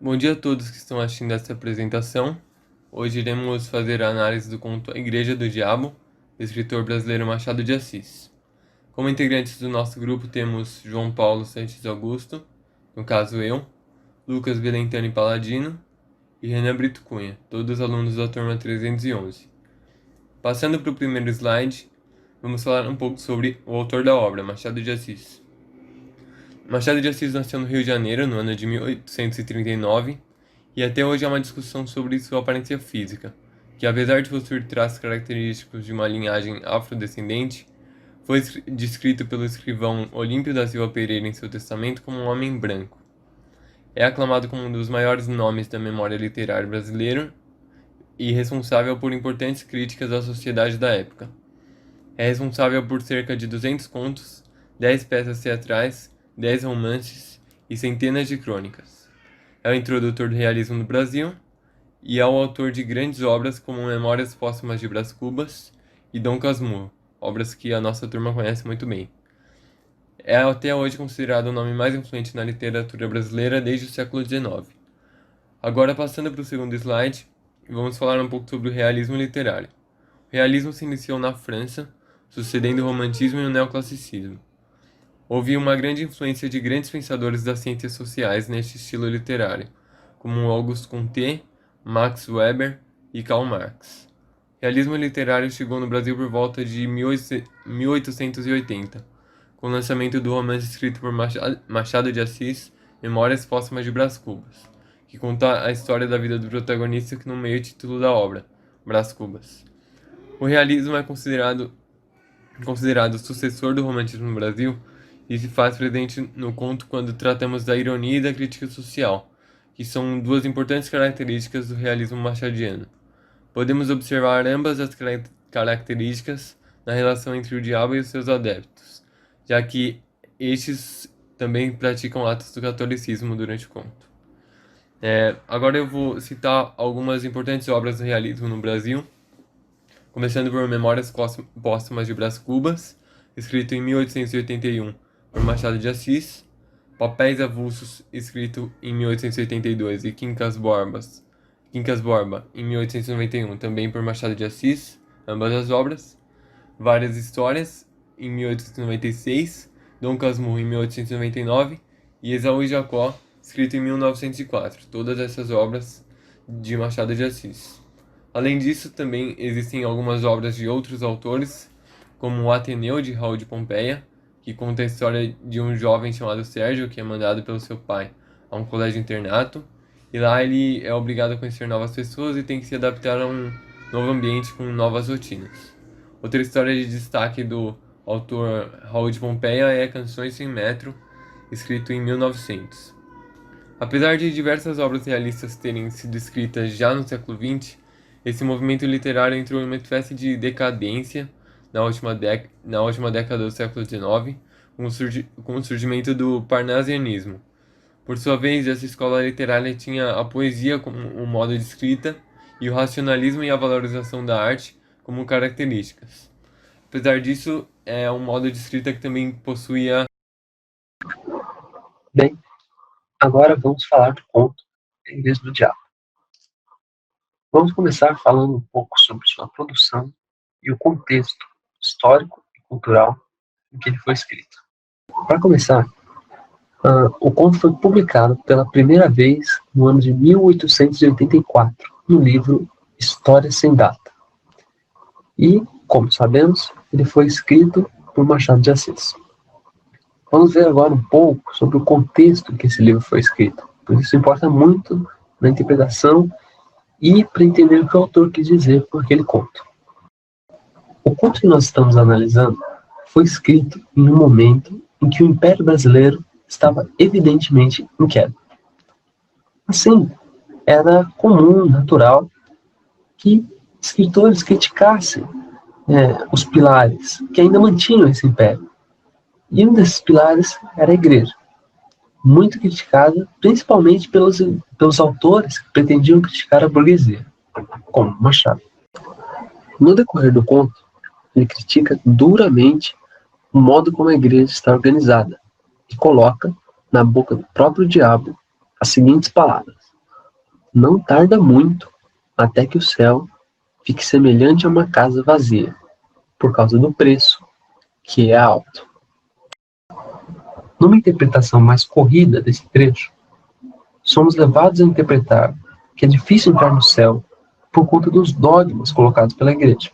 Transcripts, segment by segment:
Bom dia a todos que estão assistindo essa apresentação. Hoje iremos fazer a análise do conto A Igreja do Diabo, do escritor brasileiro Machado de Assis. Como integrantes do nosso grupo temos João Paulo Santos Augusto, no caso eu, Lucas Belentani Paladino e Renan Brito Cunha, todos alunos da turma 311. Passando para o primeiro slide, vamos falar um pouco sobre o autor da obra, Machado de Assis. Machado de Assis nasceu no Rio de Janeiro no ano de 1839 e até hoje há uma discussão sobre sua aparência física, que apesar de possuir traços característicos de uma linhagem afrodescendente, foi descrito pelo escrivão Olímpio da Silva Pereira em seu testamento como um homem branco. É aclamado como um dos maiores nomes da memória literária brasileira e responsável por importantes críticas à sociedade da época. É responsável por cerca de 200 contos, 10 peças teatrais, 10 romances e centenas de crônicas. É o introdutor do realismo no Brasil e é o autor de grandes obras como Memórias Póstumas de Brás Cubas e Dom Casmurro, obras que a nossa turma conhece muito bem. É até hoje considerado o nome mais influente na literatura brasileira desde o século XIX. Agora, passando para o segundo slide, vamos falar um pouco sobre o realismo literário. O realismo se iniciou na França, sucedendo o romantismo e o neoclassicismo. Houve uma grande influência de grandes pensadores das ciências sociais neste estilo literário, como Auguste Comte, Max Weber e Karl Marx. O realismo literário chegou no Brasil por volta de 1880, com o lançamento do romance escrito por Machado de Assis, Memórias Póstumas de Brás Cubas, que conta a história da vida do protagonista que nomeia o título da obra, Brás Cubas. O realismo é considerado o sucessor do romantismo no Brasil e se faz presente no conto quando tratamos da ironia e da crítica social, que são duas importantes características do realismo machadiano. Podemos observar ambas as características na relação entre o diabo e os seus adeptos, já que estes também praticam atos do catolicismo durante o conto. Agora eu vou citar algumas importantes obras do realismo no Brasil, começando por Memórias Póstumas de Brás Cubas, escrito em 1881 por Machado de Assis, Papéis Avulsos, escrito em 1882, e Quincas Borba, em 1891, também por Machado de Assis, ambas as obras. Várias Histórias, em 1896, Dom Casmurro, em 1899, e Esaú e Jacó, escrito em 1904, todas essas obras de Machado de Assis. Além disso, também existem algumas obras de outros autores, como o Ateneu, de Raul de Pompeia, que conta a história de um jovem chamado Sérgio, que é mandado pelo seu pai a um colégio internato, e lá ele é obrigado a conhecer novas pessoas e tem que se adaptar a um novo ambiente com novas rotinas. Outra história de destaque do autor Raul de Pompeia é Canções sem Metro, escrito em 1900. Apesar de diversas obras realistas terem sido escritas já no século XX, esse movimento literário entrou em uma espécie de decadência na última década do século XIX, com o surgimento do parnasianismo. Por sua vez, essa escola literária tinha a poesia como um modo de escrita e o racionalismo e a valorização da arte como características. Apesar disso, é um modo de escrita que também possuía... Bem, agora vamos falar do conto A Igreja do Diabo. Vamos começar falando um pouco sobre sua produção e o contexto histórico e cultural em que ele foi escrito. Para começar, o conto foi publicado pela primeira vez no ano de 1884, no livro História Sem Data. E, como sabemos, ele foi escrito por Machado de Assis. Vamos ver agora um pouco sobre o contexto em que esse livro foi escrito, pois isso importa muito na interpretação e para entender o que o autor quis dizer com aquele conto. O conto que nós estamos analisando foi escrito em um momento em que o Império Brasileiro estava evidentemente em queda. Assim, era comum, natural, que escritores criticassem os pilares que ainda mantinham esse império. E um desses pilares era a igreja, muito criticada, principalmente pelos autores que pretendiam criticar a burguesia, como Machado. No decorrer do conto, ele critica duramente o modo como a igreja está organizada e coloca na boca do próprio diabo as seguintes palavras: não tarda muito até que o céu fique semelhante a uma casa vazia, por causa do preço, que é alto. Numa interpretação mais corrida desse trecho, somos levados a interpretar que é difícil entrar no céu por conta dos dogmas colocados pela igreja.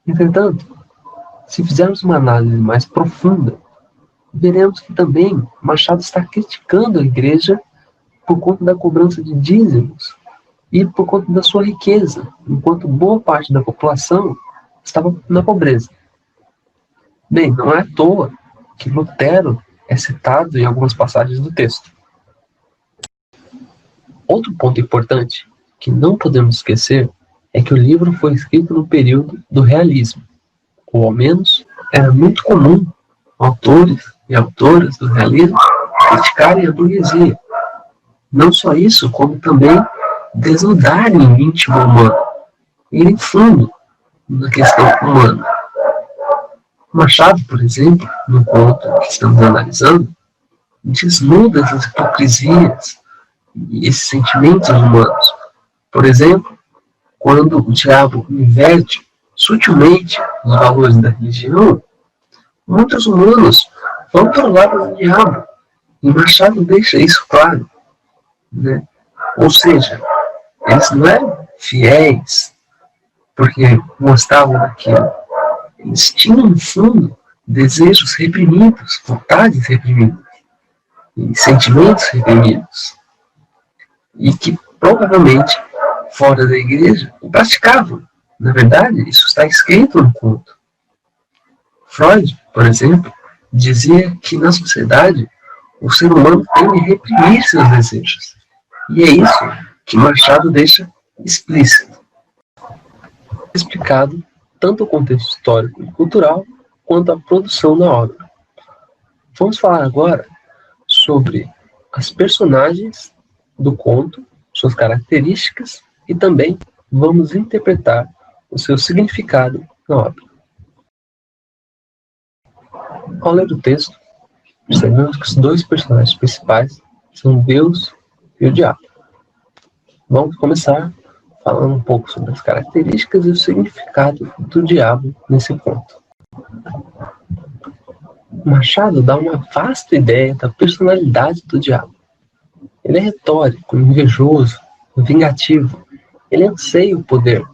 Entretanto, se fizermos uma análise mais profunda, veremos que também Machado está criticando a igreja por conta da cobrança de dízimos e por conta da sua riqueza, enquanto boa parte da população estava na pobreza. Bem, não é à toa que Lutero é citado em algumas passagens do texto. Outro ponto importante que não podemos esquecer é que o livro foi escrito no período do realismo, ou ao menos era muito comum autores e autoras do realismo criticarem a burguesia. Não só isso, como também desnudarem o íntimo humano, irem fundo na questão humana. Machado, por exemplo, no conto que estamos analisando, desnuda essas hipocrisias e esses sentimentos humanos. Por exemplo, quando o diabo inverte sutilmente os valores da religião, muitos humanos vão para o lado do diabo. E Machado deixa isso claro. Né? Ou seja, eles não eram fiéis porque gostavam daquilo. Eles tinham, no fundo, desejos reprimidos, vontades reprimidas, e sentimentos reprimidos. E que provavelmente, fora da igreja, o praticavam. Na verdade, isso está escrito no conto. Freud, por exemplo, dizia que na sociedade o ser humano tem de reprimir seus desejos. E é isso que Machado deixa explícito. Explicado tanto o contexto histórico e cultural quanto a produção da obra. Vamos falar agora sobre as personagens do conto, suas características e também vamos interpretar o seu significado na obra. Ao ler o texto, percebemos que os dois personagens principais são Deus e o diabo. Vamos começar falando um pouco sobre as características e o significado do diabo nesse ponto. Machado dá uma vasta ideia da personalidade do diabo. Ele é retórico, invejoso, vingativo. Ele anseia o poder.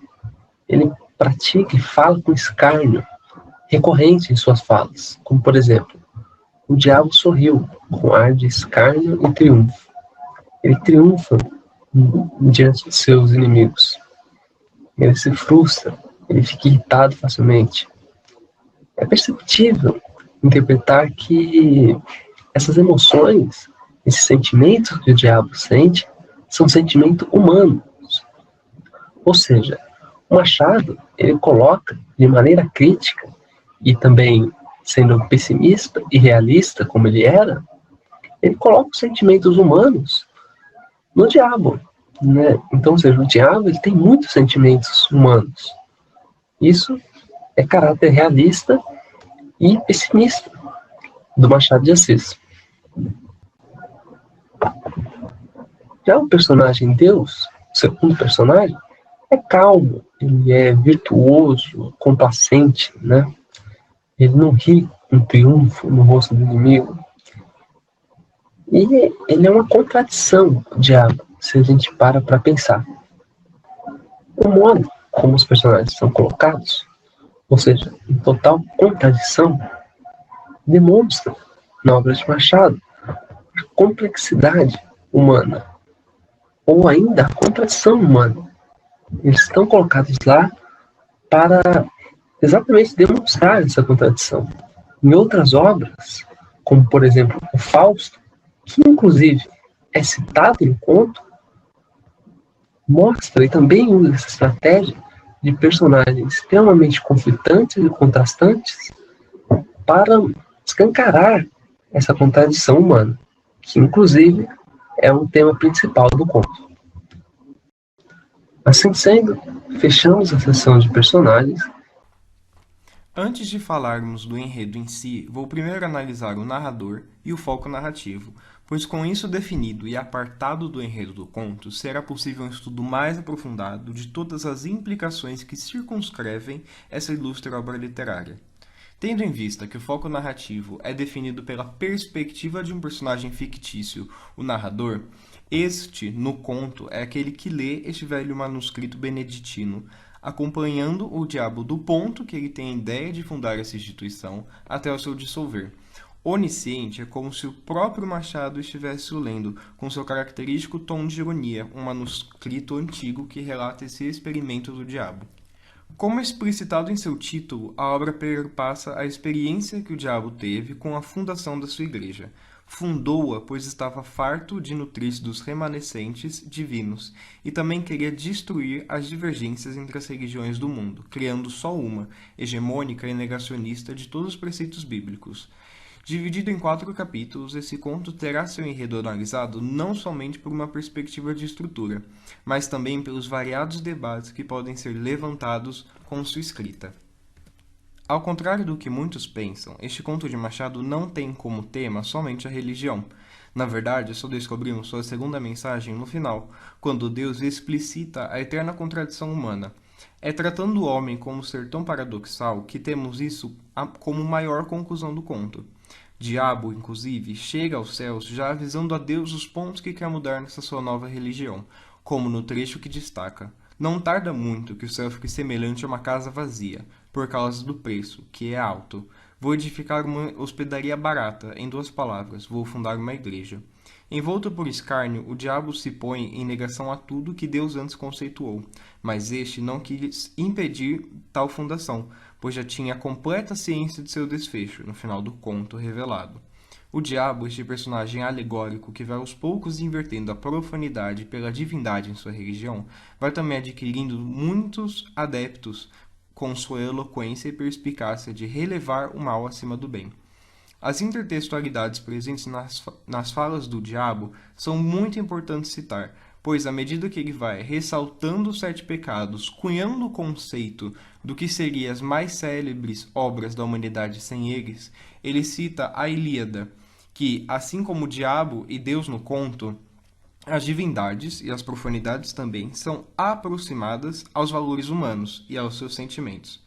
Ele pratica e fala com escárnio, recorrente em suas falas, como por exemplo, o diabo sorriu com ar de escárnio e triunfo. Ele triunfa diante de seus inimigos. Ele se frustra, ele fica irritado facilmente. É perceptível interpretar que essas emoções, esses sentimentos que o diabo sente, são sentimentos humanos. Ou seja, o Machado, ele coloca de maneira crítica e também sendo pessimista e realista como ele era, ele coloca os sentimentos humanos no diabo, né? Então, ou seja, o diabo ele tem muitos sentimentos humanos. Isso é caráter realista e pessimista do Machado de Assis. Já o personagem Deus, o segundo personagem, é calmo, ele é virtuoso, complacente, né? Ele não ri com triunfo no rosto do inimigo. E ele é uma contradição, o diabo, se a gente para pensar. O modo como os personagens são colocados, ou seja, em total contradição, demonstra, na obra de Machado, a complexidade humana, ou ainda a contradição humana. Eles estão colocados lá para exatamente demonstrar essa contradição. Em outras obras, como por exemplo o Fausto, que inclusive é citado no conto, mostra e também usa essa estratégia de personagens extremamente conflitantes e contrastantes para escancarar essa contradição humana, que inclusive é um tema principal do conto. Assim sendo, fechamos a sessão de personagens. Antes de falarmos do enredo em si, vou primeiro analisar o narrador e o foco narrativo, pois com isso definido e apartado do enredo do conto, será possível um estudo mais aprofundado de todas as implicações que circunscrevem essa ilustre obra literária. Tendo em vista que o foco narrativo é definido pela perspectiva de um personagem fictício, o narrador, este, no conto, é aquele que lê este velho manuscrito beneditino, acompanhando o diabo do ponto que ele tem a ideia de fundar essa instituição até o seu dissolver. Onisciente é como se o próprio Machado estivesse o lendo, com seu característico tom de ironia, um manuscrito antigo que relata esse experimento do diabo. Como explicitado em seu título, a obra perpassa a experiência que o diabo teve com a fundação da sua igreja. Fundou-a, pois estava farto de nutrir-se dos remanescentes divinos, e também queria destruir as divergências entre as religiões do mundo, criando só uma, hegemônica e negacionista de todos os preceitos bíblicos. Dividido em 4 capítulos, esse conto terá seu enredo analisado não somente por uma perspectiva de estrutura, mas também pelos variados debates que podem ser levantados com sua escrita. Ao contrário do que muitos pensam, este conto de Machado não tem como tema somente a religião. Na verdade, só descobrimos sua segunda mensagem no final, quando Deus explicita a eterna contradição humana. É tratando o homem como ser tão paradoxal que temos isso como maior conclusão do conto. Diabo, inclusive, chega aos céus já avisando a Deus os pontos que quer mudar nessa sua nova religião, como no trecho que destaca: não tarda muito que o céu fique semelhante a uma casa vazia, por causa do preço, que é alto. Vou edificar uma hospedaria barata, em 2 palavras, vou fundar uma igreja. Envolto por escárnio, o diabo se põe em negação a tudo que Deus antes conceituou, mas este não quis impedir tal fundação, pois já tinha completa ciência de seu desfecho, no final do conto revelado. O diabo, este personagem alegórico que vai aos poucos invertendo a profanidade pela divindade em sua religião, vai também adquirindo muitos adeptos com sua eloquência e perspicácia de relevar o mal acima do bem. As intertextualidades presentes nas falas do diabo são muito importantes citar, pois à medida que ele vai ressaltando os 7 pecados, cunhando o conceito do que seriam as mais célebres obras da humanidade sem eles, ele cita a Ilíada, que, assim como o diabo e Deus no conto, as divindades e as profanidades também são aproximadas aos valores humanos e aos seus sentimentos.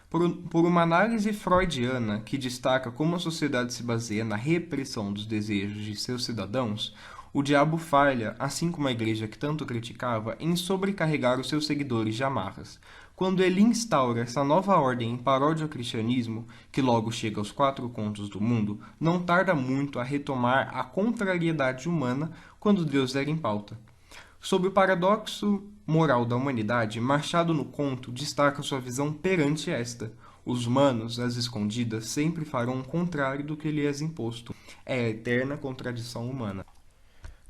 Por uma análise freudiana que destaca como a sociedade se baseia na repressão dos desejos de seus cidadãos, o diabo falha, assim como a igreja que tanto criticava, em sobrecarregar os seus seguidores de amarras. Quando ele instaura essa nova ordem em paródia ao cristianismo, que logo chega aos 4 contos do mundo, não tarda muito a retomar a contrariedade humana quando Deus era em pauta. Sobre o paradoxo moral da humanidade, Machado no conto destaca sua visão perante esta. Os humanos, às escondidas, sempre farão o contrário do que lhes é imposto. É a eterna contradição humana.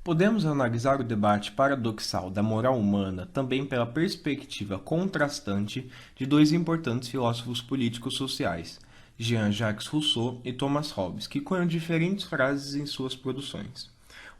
Podemos analisar o debate paradoxal da moral humana também pela perspectiva contrastante de 2 importantes filósofos políticos sociais, Jean-Jacques Rousseau e Thomas Hobbes, que cunham diferentes frases em suas produções.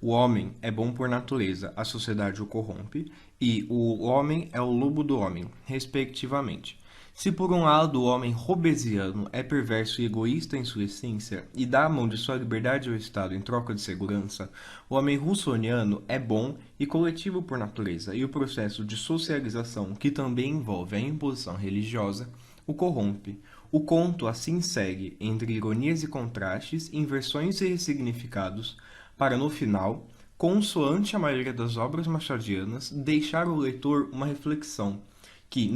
O homem é bom por natureza, a sociedade o corrompe, e o homem é o lobo do homem, respectivamente. Se por um lado o homem hobbesiano é perverso e egoísta em sua essência e dá a mão de sua liberdade ao Estado em troca de segurança, o homem russoniano é bom e coletivo por natureza, e o processo de socialização, que também envolve a imposição religiosa, o corrompe. O conto assim segue, entre ironias e contrastes, inversões e ressignificados, para no final, consoante a maioria das obras machadianas, deixar o leitor uma reflexão, que,